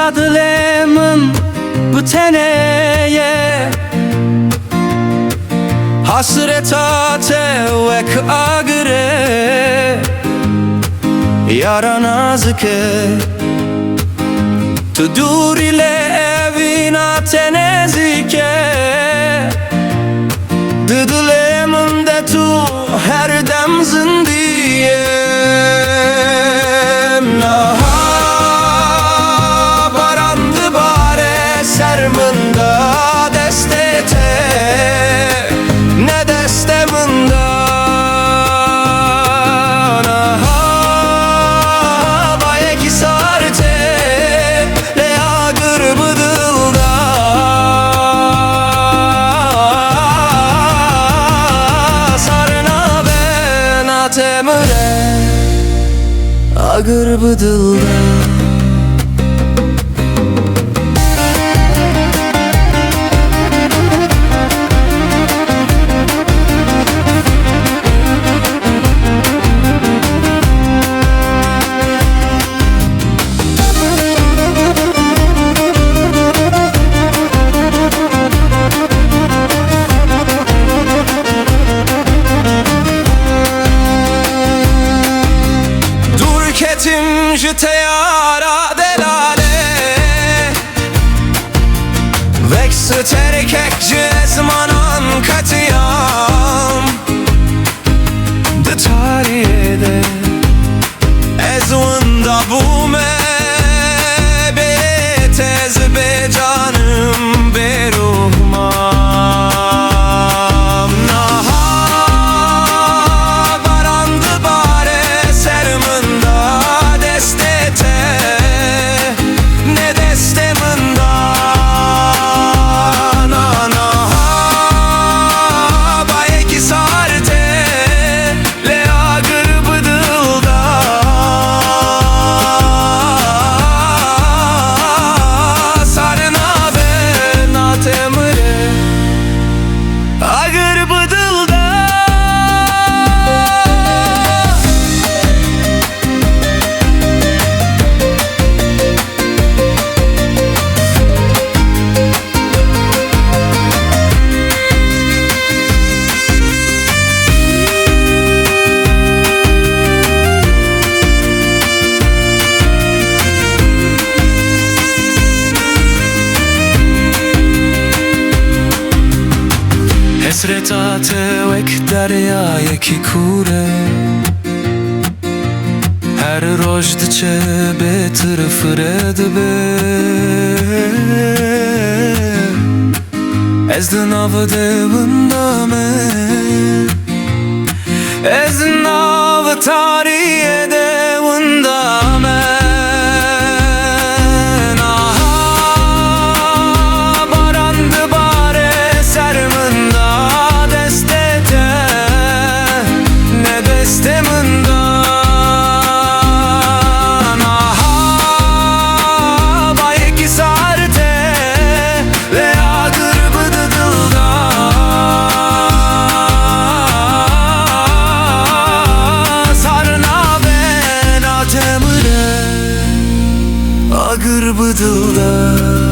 sadlemın bu teneye hasret atevek agre yara nazike tudur ile evina tenezike dıdılemın de tu her dem zindiye barandı bare sermında destete ne destemında bayeki sarte le agır bıdılda sarına ben atemure agır bıdılda. Ketim jite yara delale veksı terkek cezmanan katiyam de tarihede ezvında bu me betez be canım be ruhmam barandı bare sermında ne destemında bayeki sarte le agır bıdılda sarına ben atemire agır bıdılda. Hasret atevek deryaya ki kure her roj diçe be tırfıred be ez de nav devında me ez nav tarihe devında me agır bıdılda.